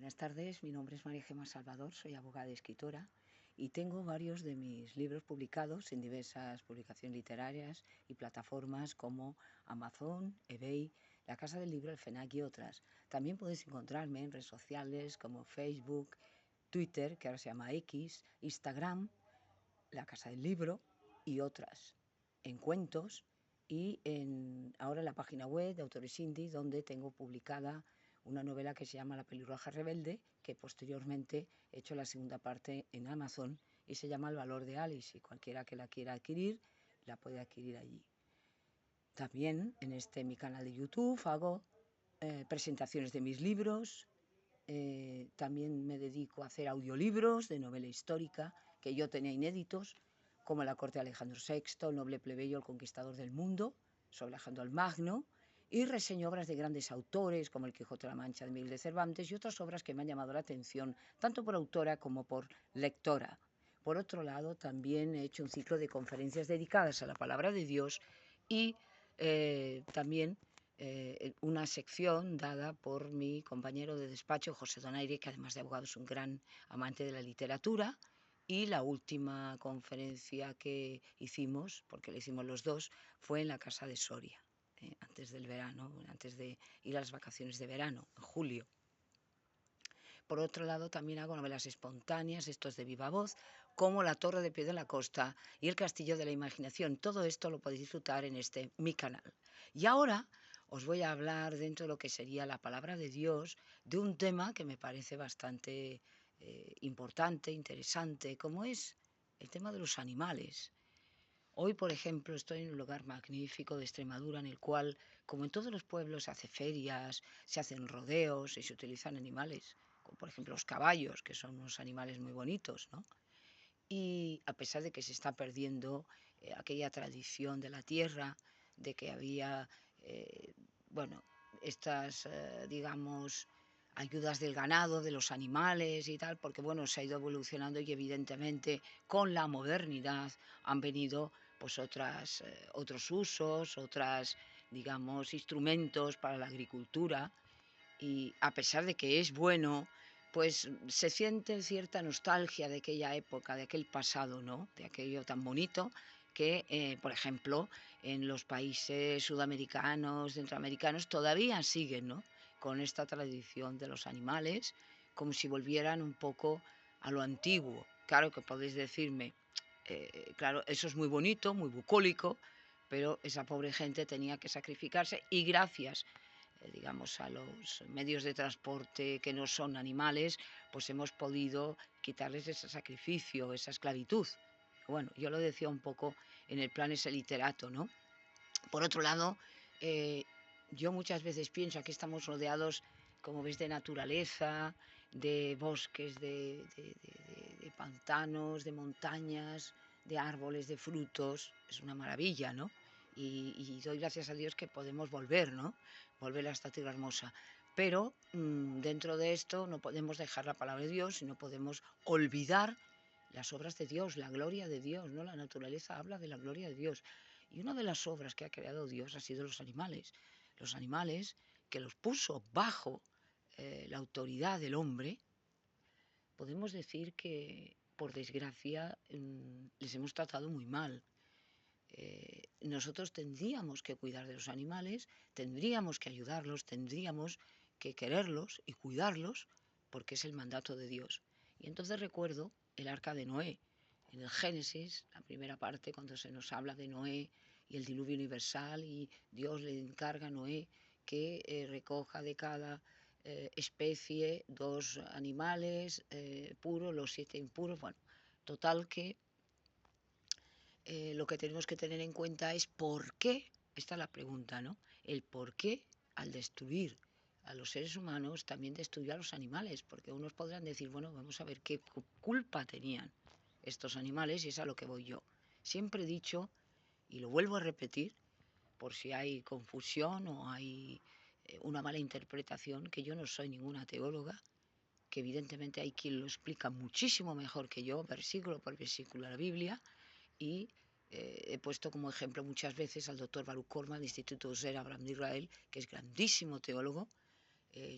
Buenas tardes, mi nombre es María Gemma Salvador, soy abogada y escritora y tengo varios de mis libros publicados en diversas publicaciones literarias y plataformas como Amazon, eBay, La Casa del Libro, el FNAC y otras. También podéis encontrarme en redes sociales como Facebook, Twitter, que ahora se llama X, Instagram, La Casa del Libro y otras, en cuentos y ahora en la página web de Autores Indie, donde tengo publicada una novela que se llama La pelirroja rebelde, que posteriormente he hecho la segunda parte en Amazon y se llama El valor de Alice, y cualquiera que la quiera adquirir la puede adquirir allí. También en mi canal de YouTube hago presentaciones de mis libros. También me dedico a hacer audiolibros de novela histórica que yo tenía inéditos, como La corte de Alejandro VI, El noble plebeyo, El conquistador del mundo, sobre Alejandro el Magno, y reseño obras de grandes autores como El Quijote de la Mancha de Miguel de Cervantes y otras obras que me han llamado la atención, tanto por autora como por lectora. Por otro lado, también he hecho un ciclo de conferencias dedicadas a la palabra de Dios y también una sección dada por mi compañero de despacho, José Donaire, que además de abogado es un gran amante de la literatura. Y la última conferencia que hicimos, porque la hicimos los dos, fue en la Casa de Soria, antes del verano, antes de ir a las vacaciones de verano, en julio. Por otro lado, también hago novelas espontáneas, estos de viva voz, como La torre de pie de la costa y El castillo de la imaginación. Todo esto lo podéis disfrutar en mi canal. Y ahora os voy a hablar, dentro de lo que sería la palabra de Dios, de un tema que me parece bastante importante, interesante, como es el tema de los animales. Hoy, por ejemplo, estoy en un lugar magnífico de Extremadura en el cual, como en todos los pueblos, se hacen ferias, se hacen rodeos y se utilizan animales, como por ejemplo los caballos, que son unos animales muy bonitos, ¿no? Y a pesar de que se está perdiendo aquella tradición de la tierra, de que había, bueno, estas, digamos, ayudas del ganado, de los animales y tal, porque bueno, se ha ido evolucionando y evidentemente con la modernidad han venido pues otros usos, otras, digamos, instrumentos para la agricultura y a pesar de que es bueno, pues se siente cierta nostalgia de aquella época, de aquel pasado, ¿no? De aquello tan bonito que, por ejemplo, en los países sudamericanos, centroamericanos, todavía siguen, ¿no? Con esta tradición de los animales, como si volvieran un poco a lo antiguo. Claro que podéis decirme, claro, eso es muy bonito, muy bucólico, pero esa pobre gente tenía que sacrificarse y gracias digamos, a los medios de transporte que no son animales, pues hemos podido quitarles ese sacrificio, esa esclavitud. Bueno, yo lo decía un poco en el plan ese literato, ¿no? Por otro lado, yo muchas veces pienso, aquí estamos rodeados, como ves, de naturaleza, de bosques, de pantanos, de montañas, de árboles, de frutos, es una maravilla, ¿no? Y doy gracias a Dios que podemos volver, ¿no? Volver a esta tierra hermosa. Pero dentro de esto no podemos dejar la palabra de Dios y no podemos olvidar las obras de Dios, la gloria de Dios, ¿no? La naturaleza habla de la gloria de Dios. Y una de las obras que ha creado Dios ha sido los animales. Los animales que los puso bajo la autoridad del hombre, podemos decir que, por desgracia, les hemos tratado muy mal. Nosotros tendríamos que cuidar de los animales, tendríamos que ayudarlos, tendríamos que quererlos y cuidarlos, porque es el mandato de Dios. Y entonces recuerdo el arca de Noé, en el Génesis, la primera parte, cuando se nos habla de Noé y el diluvio universal, y Dios le encarga a Noé que recoja de cada especie 2 animales puros, los 7 impuros. Bueno, total que lo que tenemos que tener en cuenta es por qué, esta es la pregunta, ¿no? El por qué al destruir a los seres humanos también destruyó a los animales, porque unos podrán decir, bueno, vamos a ver qué culpa tenían estos animales y es a lo que voy yo. Siempre he dicho, y lo vuelvo a repetir, por si hay confusión o hay una mala interpretación, que yo no soy ninguna teóloga, que evidentemente hay quien lo explica muchísimo mejor que yo, versículo por versículo, la Biblia, y he puesto como ejemplo muchas veces al doctor Baruch Korman del Instituto User Abraham de Israel, que es grandísimo teólogo.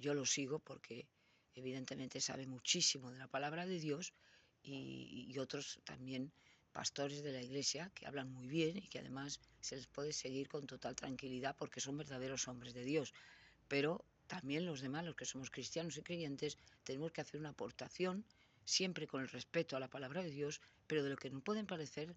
Yo lo sigo porque evidentemente sabe muchísimo de la palabra de Dios, y otros también pastores de la iglesia que hablan muy bien y que además se les puede seguir con total tranquilidad porque son verdaderos hombres de Dios. Pero también los demás, los que somos cristianos y creyentes, tenemos que hacer una aportación siempre con el respeto a la palabra de Dios, pero de lo que nos pueden parecer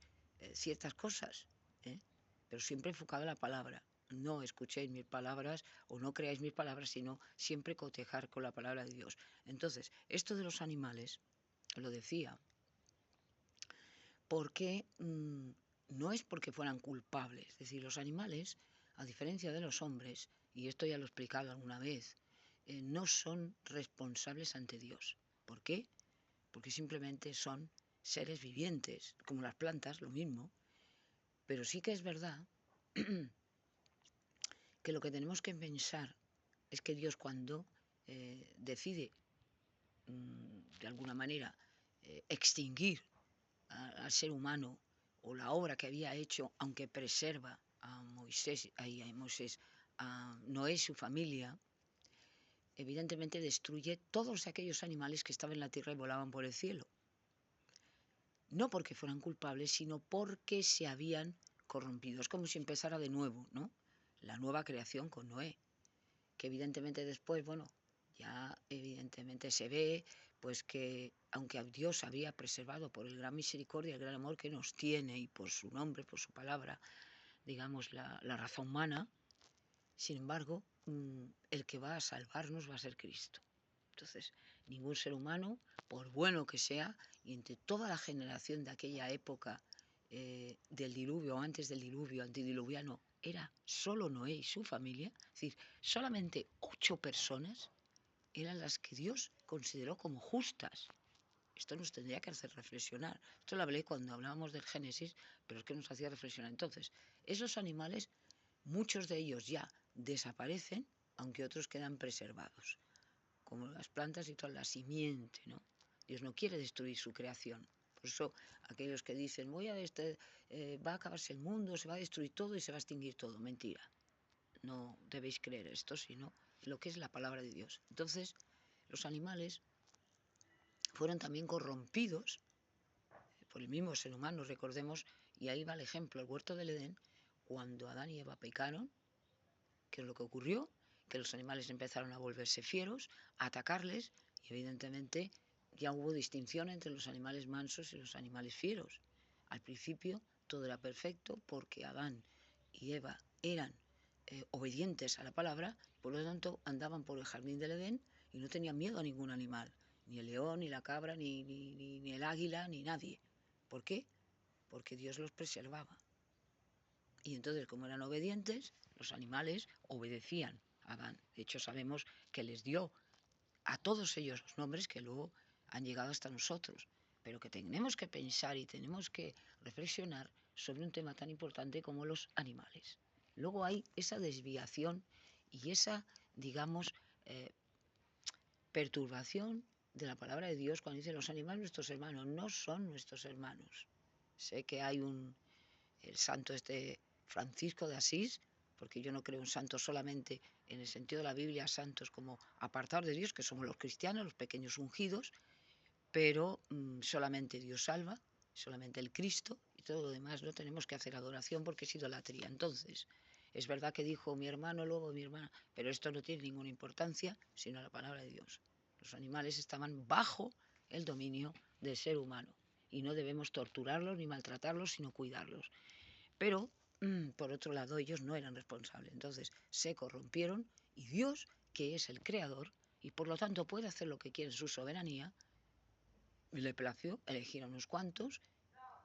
ciertas cosas, ¿eh? Pero siempre enfocado a la palabra. No escuchéis mis palabras o no creáis mis palabras, sino siempre cotejar con la palabra de Dios. Entonces, esto de los animales, lo decía, porque no es porque fueran culpables. Es decir, los animales, a diferencia de los hombres, y esto ya lo he explicado alguna vez, no son responsables ante Dios. ¿Por qué? Porque simplemente son seres vivientes, como las plantas, lo mismo. Pero sí que es verdad que lo que tenemos que pensar es que Dios, cuando decide de alguna manera extinguir al ser humano, o la obra que había hecho, aunque preserva a Moisés, a Noé y su familia, evidentemente destruye todos aquellos animales que estaban en la tierra y volaban por el cielo. No porque fueran culpables, sino porque se habían corrompido. Es como si empezara de nuevo, ¿no? La nueva creación con Noé, que evidentemente después, bueno, ya evidentemente se ve pues que aunque a Dios había preservado por el gran misericordia, el gran amor que nos tiene y por su nombre, por su palabra, digamos la raza humana, sin embargo, el que va a salvarnos va a ser Cristo. Entonces, ningún ser humano, por bueno que sea, y entre toda la generación de aquella época del diluvio o antes del diluvio, antediluviano, era solo Noé y su familia, es decir, solamente 8 personas eran las que Dios consideró como justas. Esto nos tendría que hacer reflexionar. Esto lo hablé cuando hablábamos del Génesis, pero es que nos hacía reflexionar. Entonces, esos animales, muchos de ellos ya desaparecen, aunque otros quedan preservados, como las plantas y toda la simiente, ¿no? Dios no quiere destruir su creación. Por eso aquellos que dicen, va a acabarse el mundo, se va a destruir todo y se va a extinguir todo. Mentira. No debéis creer esto, sino lo que es la palabra de Dios. Entonces, los animales fueron también corrompidos por el mismo ser humano, recordemos, y ahí va el ejemplo, el huerto del Edén, cuando Adán y Eva pecaron, ¿qué es lo que ocurrió? Que los animales empezaron a volverse fieros, a atacarles, y evidentemente ya hubo distinción entre los animales mansos y los animales fieros. Al principio todo era perfecto porque Adán y Eva eran obedientes a la palabra, por lo tanto andaban por el jardín del Edén y no tenían miedo a ningún animal, ni el león, ni la cabra, ni el águila, ni nadie. ¿Por qué? Porque Dios los preservaba. Y entonces, como eran obedientes, los animales obedecían a Adán. De hecho, sabemos que les dio a todos ellos los nombres que luego han llegado hasta nosotros. Pero que tenemos que pensar y tenemos que reflexionar sobre un tema tan importante como los animales. Luego hay esa desviación y esa, digamos, perturbación de la palabra de Dios cuando dice los animales nuestros hermanos. No son nuestros hermanos. Sé que hay el santo Francisco de Asís, porque yo no creo en santos solamente en el sentido de la Biblia, santos como apartados de Dios, que somos los cristianos, los pequeños ungidos, pero solamente Dios salva, solamente el Cristo, y todo lo demás no tenemos que hacer adoración porque es idolatría. Entonces, es verdad que dijo mi hermano, luego mi hermana, pero esto no tiene ninguna importancia, sino la palabra de Dios. Los animales estaban bajo el dominio del ser humano y no debemos torturarlos ni maltratarlos, sino cuidarlos. Pero, por otro lado, ellos no eran responsables. Entonces, se corrompieron y Dios, que es el creador y por lo tanto puede hacer lo que quiere en su soberanía, le plació elegir a unos cuantos,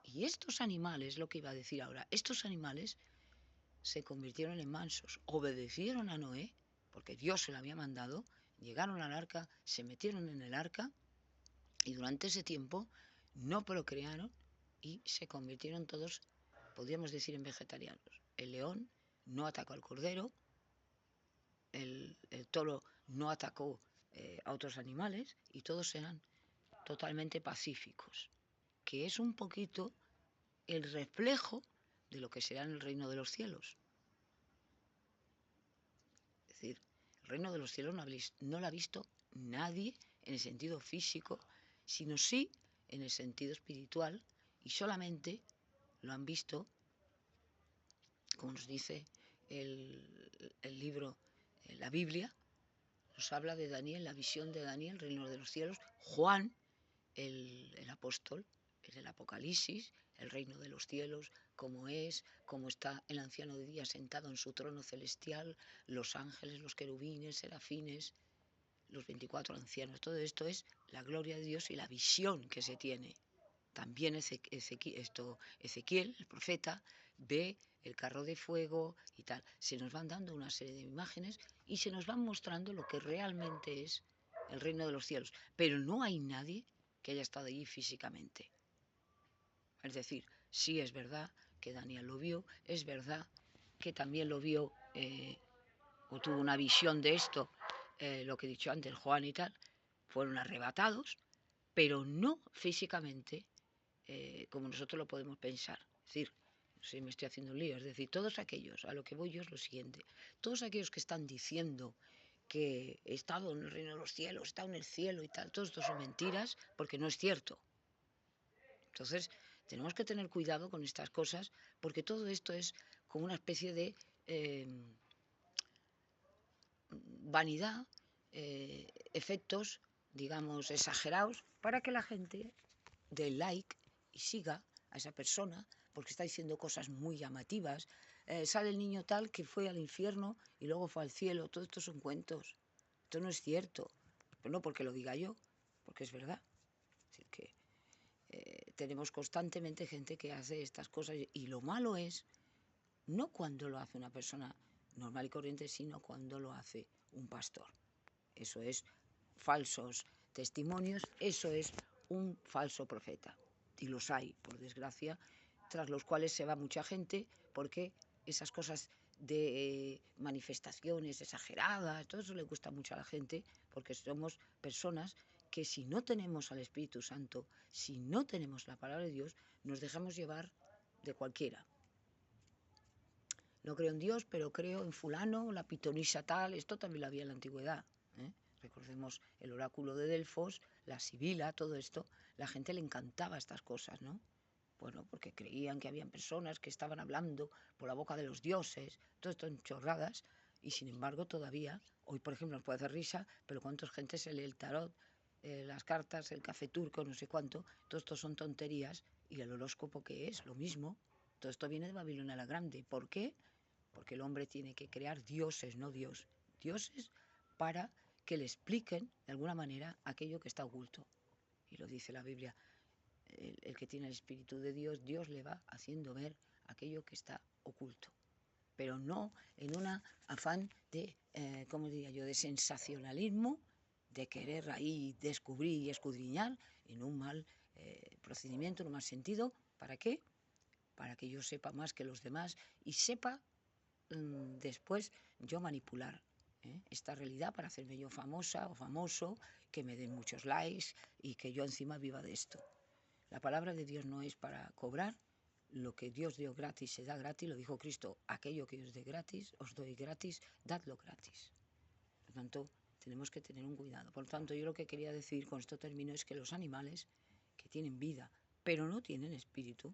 y estos animales, lo que iba a decir ahora, estos animales se convirtieron en mansos, obedecieron a Noé, porque Dios se lo había mandado, llegaron al arca, se metieron en el arca, y durante ese tiempo no procrearon y se convirtieron todos, podríamos decir, en vegetarianos. El león no atacó al cordero, el toro no atacó a otros animales y todos eran totalmente pacíficos, que es un poquito el reflejo de lo que será en el reino de los cielos. Es decir, el reino de los cielos no lo ha visto nadie en el sentido físico, sino sí en el sentido espiritual, y solamente lo han visto, como nos dice el libro, la Biblia, nos habla de Daniel, la visión de Daniel, el reino de los cielos. Juan, el apóstol, en el Apocalipsis, el reino de los cielos, cómo está el anciano de día sentado en su trono celestial, los ángeles, los querubines, serafines, los 24 ancianos. Todo esto es la gloria de Dios y la visión que se tiene. También Ezequiel, el profeta, ve el carro de fuego y tal. Se nos van dando una serie de imágenes y se nos van mostrando lo que realmente es el reino de los cielos. Pero no hay nadie que haya estado allí físicamente. Es decir, sí es verdad que Daniel lo vio, es verdad que también lo vio o tuvo una visión de esto, lo que he dicho antes, Juan y tal, fueron arrebatados, pero no físicamente como nosotros lo podemos pensar. Es decir, no sé si me estoy haciendo un lío, es decir, todos aquellos, a lo que voy yo es lo siguiente, todos aquellos que están diciendo que he estado en el reino de los cielos, he estado en el cielo y tal, todo esto son mentiras porque no es cierto. Entonces, tenemos que tener cuidado con estas cosas porque todo esto es como una especie de vanidad, efectos, digamos, exagerados para que la gente dé like y siga a esa persona porque está diciendo cosas muy llamativas. Sale el niño tal que fue al infierno y luego fue al cielo. Todo esto son cuentos. Esto no es cierto. Pero no porque lo diga yo, porque es verdad. Así que tenemos constantemente gente que hace estas cosas y lo malo es no cuando lo hace una persona normal y corriente, sino cuando lo hace un pastor. Eso es falsos testimonios, eso es un falso profeta. Y los hay, por desgracia, tras los cuales se va mucha gente, porque esas cosas de manifestaciones exageradas, todo eso le gusta mucho a la gente, porque somos personas que si no tenemos al Espíritu Santo, si no tenemos la palabra de Dios, nos dejamos llevar de cualquiera. No creo en Dios, pero creo en fulano, la pitonisa tal, esto también lo había en la antigüedad. Recordemos el oráculo de Delfos, la sibila, todo esto, la gente le encantaba estas cosas, ¿no? Bueno, porque creían que habían personas que estaban hablando por la boca de los dioses, todo esto en chorradas, y sin embargo todavía, hoy por ejemplo nos puede hacer risa, pero cuánta gente se lee el tarot, las cartas, el café turco, no sé cuánto, todo esto son tonterías, y el horóscopo que es lo mismo, todo esto viene de Babilonia la Grande. ¿Por qué? Porque el hombre tiene que crear dioses, no Dios, dioses para que le expliquen de alguna manera aquello que está oculto. Y lo dice la Biblia, el que tiene el Espíritu de Dios, Dios le va haciendo ver aquello que está oculto. Pero no en un afán de, ¿cómo diría yo?, de sensacionalismo, de querer ahí descubrir y escudriñar en un mal procedimiento, en un mal sentido. ¿Para qué? Para que yo sepa más que los demás y sepa después yo manipular esta realidad para hacerme yo famosa o famoso, que me den muchos likes y que yo encima viva de esto. La palabra de Dios no es para cobrar. Lo que Dios dio gratis se da gratis, lo dijo Cristo, aquello que os dé gratis, os doy gratis, dadlo gratis. Por lo tanto, tenemos que tener un cuidado. Por lo tanto, yo lo que quería decir con esto termino es que los animales que tienen vida, pero no tienen espíritu,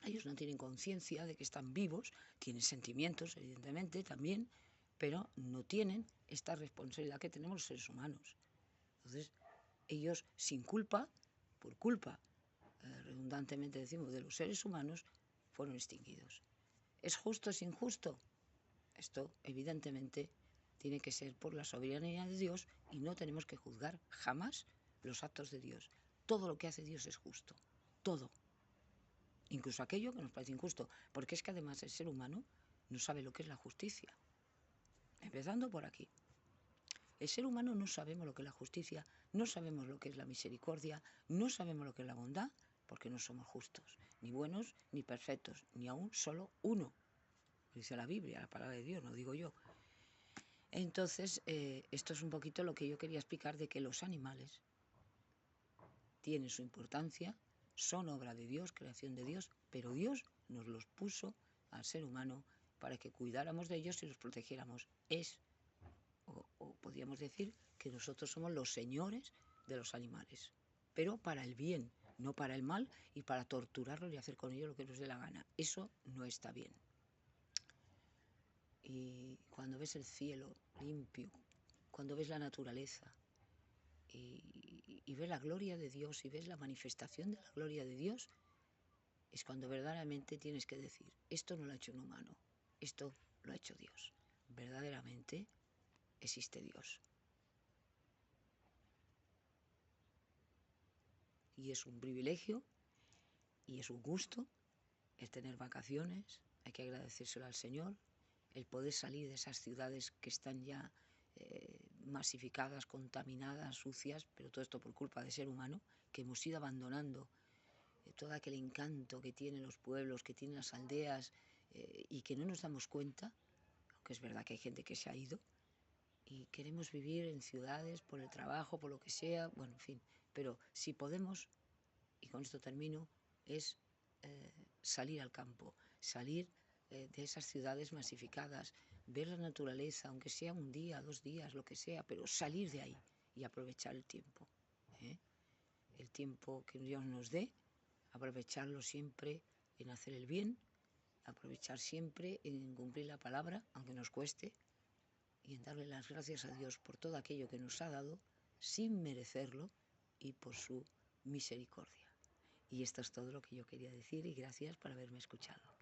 ellos no tienen conciencia de que están vivos, tienen sentimientos, evidentemente, también, pero no tienen esta responsabilidad que tenemos los seres humanos. Entonces, ellos sin culpa, por culpa, redundantemente decimos, de los seres humanos, fueron extinguidos. ¿Es justo o es injusto? Esto, evidentemente, tiene que ser por la soberanía de Dios y no tenemos que juzgar jamás los actos de Dios. Todo lo que hace Dios es justo, todo. Incluso aquello que nos parece injusto, porque es que además el ser humano no sabe lo que es la justicia. Empezando por aquí. El ser humano no sabemos lo que es la justicia, no sabemos lo que es la misericordia, no sabemos lo que es la bondad, porque no somos justos, ni buenos, ni perfectos, ni aún solo uno. Dice la Biblia, la palabra de Dios, no digo yo. Entonces, esto es un poquito lo que yo quería explicar de que los animales tienen su importancia, son obra de Dios, creación de Dios, pero Dios nos los puso al ser humano para que cuidáramos de ellos y los protegiéramos. O podríamos decir que nosotros somos los señores de los animales, pero para el bien, no para el mal y para torturarlos y hacer con ellos lo que nos dé la gana. Eso no está bien. Y cuando ves el cielo limpio, cuando ves la naturaleza y ves la gloria de Dios y ves la manifestación de la gloria de Dios, es cuando verdaderamente tienes que decir, esto no lo ha hecho un humano, esto lo ha hecho Dios. Verdaderamente existe Dios. Y es un privilegio y es un gusto el tener vacaciones, hay que agradecérselo al Señor, el poder salir de esas ciudades que están ya masificadas, contaminadas, sucias, pero todo esto por culpa de ser humano, que hemos ido abandonando todo aquel encanto que tienen los pueblos, que tienen las aldeas, y que no nos damos cuenta, aunque es verdad que hay gente que se ha ido, y queremos vivir en ciudades por el trabajo, por lo que sea, bueno, en fin, pero si podemos, y con esto termino, es salir al campo, salir de esas ciudades masificadas, ver la naturaleza, aunque sea un día, 2 días, lo que sea, pero salir de ahí y aprovechar el tiempo. El tiempo que Dios nos dé, aprovecharlo siempre en hacer el bien, aprovechar siempre en cumplir la palabra, aunque nos cueste, y en darle las gracias a Dios por todo aquello que nos ha dado, sin merecerlo y por su misericordia. Y esto es todo lo que yo quería decir y gracias por haberme escuchado.